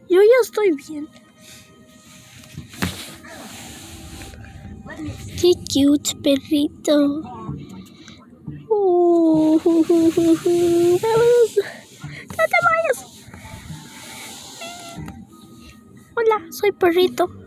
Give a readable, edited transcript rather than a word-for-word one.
Yo ya estoy bien. Qué cute perrito. Vamos. No te vayas. Hola, soy perrito.